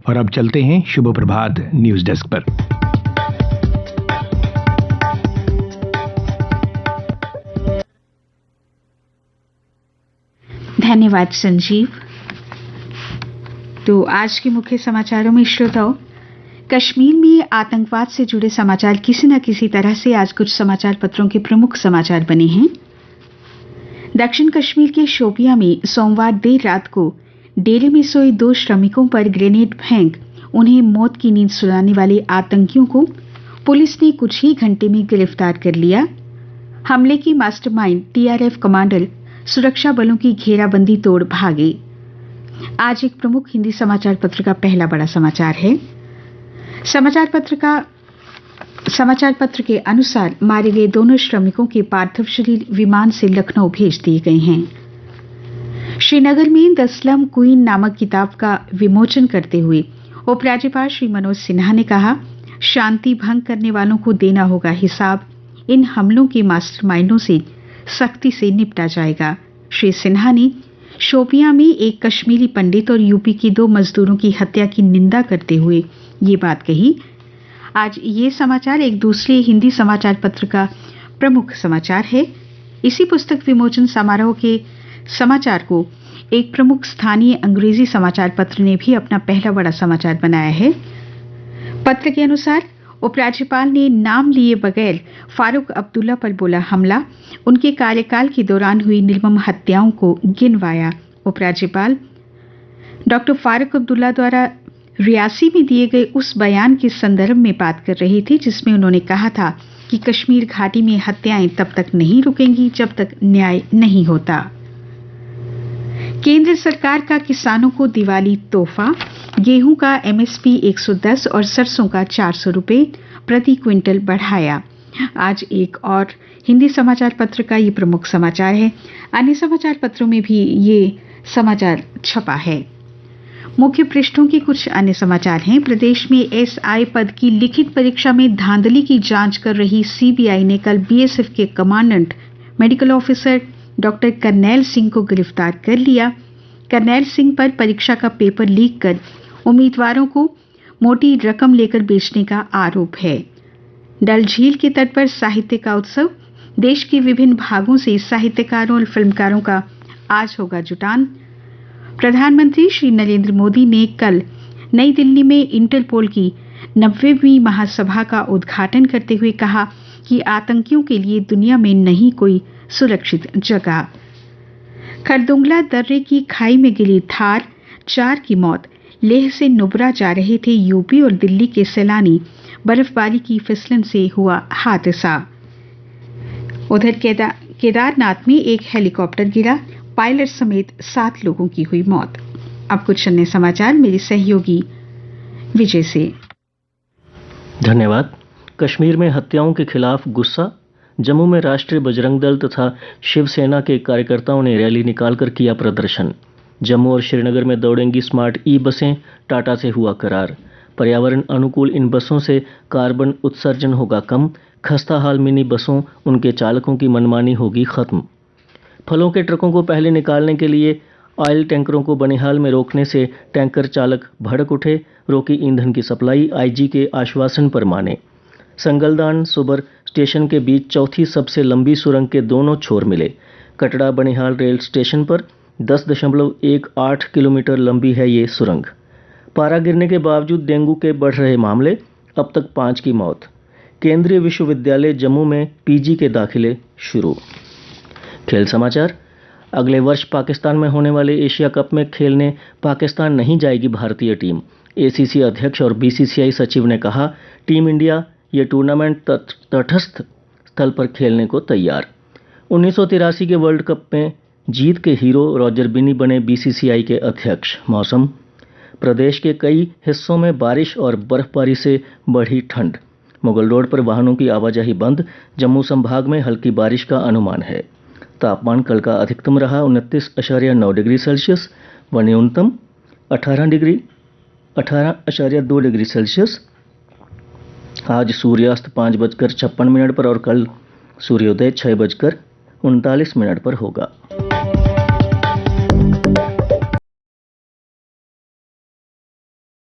और अब चलते हैं शुभ प्रभात न्यूज डेस्क पर। धन्यवाद संजीव। तो आज के मुख्य समाचारों में श्रोताओं, कश्मीर में आतंकवाद से जुड़े समाचार किसी न किसी तरह से आज कुछ समाचार पत्रों के प्रमुख समाचार बने हैं। दक्षिण कश्मीर के शोपियां में सोमवार देर रात को डेरे में सोए 2 श्रमिकों पर ग्रेनेड फेंक उन्हें मौत की नींद सुलाने वाले आतंकियों को पुलिस ने कुछ ही घंटे में गिरफ्तार कर लिया। हमले की मास्टरमाइंड टीआरएफ कमांडर सुरक्षा बलों की घेराबंदी तोड़ भागे। आज एक प्रमुख हिंदी समाचार पत्र का पहला बड़ा समाचार है। समाचार पत्र के अनुसार मारे गए दोनों श्रमिकों के पार्थिव शरीर विमान से लखनऊ भेज दिए गए हैं। श्रीनगर में द स्लम क्वीन नामक किताब का विमोचन करते हुए उपराज्यपाल श्री मनोज सिन्हा ने कहा, शांति भंग करने वालों को देना होगा हिसाब। इन हमलों के मास्टरमाइंडों से सख्ती से निपटा जाएगा। श्री सिन्हा ने शोपियां में एक कश्मीरी पंडित और यूपी के 2 मजदूरों की हत्या की निंदा करते हुए ये बात कही। आज ये समाचार एक दूसरे हिंदी समाचार पत्र का प्रमुख समाचार है। इसी पुस्तक विमोचन समारोह के समाचार को एक प्रमुख स्थानीय अंग्रेजी समाचार पत्र ने भी अपना पहला बड़ा समाचार बनाया है। पत्र के अनुसार उपराज्यपाल ने नाम लिए बगैर फारूक अब्दुल्ला पर बोला हमला, उनके कार्यकाल के दौरान हुई निर्मम हत्याओं को गिनवाया। उपराज्यपाल डॉक्टर फारूक अब्दुल्ला द्वारा रियासी में दिए गए उस बयान के संदर्भ में बात कर रहे थे जिसमें उन्होंने कहा था कि कश्मीर घाटी में हत्याएं तब तक नहीं रुकेंगी जब तक न्याय नहीं होता। केंद्र सरकार का किसानों को दिवाली तोहफा, गेहूं का एमएसपी 110 और सरसों का 400 रुपए प्रति क्विंटल बढ़ाया। आज एक और हिंदी समाचार पत्र का ये प्रमुख समाचार है। अन्य समाचार पत्रों में भी ये समाचार छपा है। मुख्य पृष्ठों के कुछ अन्य समाचार हैं। प्रदेश में एसआई पद की लिखित परीक्षा में धांधली की जांच कर रही सीबीआई ने कल बीएसएफ के commandant medical officer doctor Karnail Singh को गिरफ्तार कर लिया। करनैल सिंह पर परीक्षा का पेपर लीक कर उम्मीदवारों को मोटी रकम लेकर बेचने का आरोप है। डल झील के तट पर साहित्य का उत्सव, देश के विभिन्न भागों से साहित्यकारों और फिल्मकारों का आज होगा जुटान। प्रधानमंत्री श्री नरेंद्र मोदी ने कल नई दिल्ली में इंटरपोल की 90वीं महासभा का उद्घाटन करते हुए कहा कि आतंकियों के लिए दुनिया में नहीं कोई सुरक्षित जगह। खरदुंगला दर्रे की खाई में गिरी थार, 4 की मौत। लेह से नुब्रा जा रहे थे यूपी और दिल्ली के सैलानी, बर्फबारी की फिसलन से हुआ हादसा। उधर केदारनाथ में एक हेलीकॉप्टर गिरा, पायलट समेत 7 लोगों की हुई मौत। अब कुछ अन्य समाचार मेरे सहयोगी विजय से। धन्यवाद। कश्मीर में हत्याओं के खिलाफ गुस्सा। जम्मू में राष्ट्रीय बजरंग दल तथा शिवसेना के कार्यकर्ताओं ने रैली निकालकर किया प्रदर्शन। जम्मू और श्रीनगर में दौड़ेंगी स्मार्ट ई बसें, टाटा से हुआ करार। पर्यावरण अनुकूल इन बसों से कार्बन उत्सर्जन होगा कम। खस्ता हाल मिनी बसों, उनके चालकों की मनमानी होगी खत्म। फलों के ट्रकों को पहले निकालने के लिए ऑयल टैंकरों को बनिहाल में रोकने से टैंकर चालक भड़क उठे। रोकी ईंधन की सप्लाई, आईजी के आश्वासन पर माने। संगलदान सुबर स्टेशन के बीच चौथी सबसे लंबी सुरंग के दोनों छोर मिले। कटड़ा बनिहाल रेल स्टेशन पर 10.18 किलोमीटर लंबी है ये सुरंग। पारा गिरने के बावजूद डेंगू के बढ़ रहे मामले, अब तक 5 की मौत। केंद्रीय विश्वविद्यालय जम्मू में पीजी के दाखिले शुरू। खेल समाचार। अगले वर्ष पाकिस्तान में होने वाले एशिया कप में खेलने पाकिस्तान नहीं जाएगी भारतीय टीम। एसीसी अध्यक्ष और बीसीसीआई सचिव ने कहा, टीम इंडिया ये टूर्नामेंट तटस्थ स्थल पर खेलने को तैयार। 1983 के वर्ल्ड कप में जीत के हीरो रॉजर बिनी बने बीसीसीआई के अध्यक्ष। मौसम। प्रदेश के कई हिस्सों में बारिश और बर्फबारी से बढ़ी ठंड। मुगल रोड पर वाहनों की आवाजाही बंद। जम्मू संभाग में हल्की बारिश का अनुमान है। तापमान कल का अधिकतम रहा 29.9 डिग्री सेल्सियस व न्यूनतम 18.2 डिग्री सेल्सियस। आज सूर्यास्त 5:56 पर और कल सूर्योदय 6:39 पर होगा।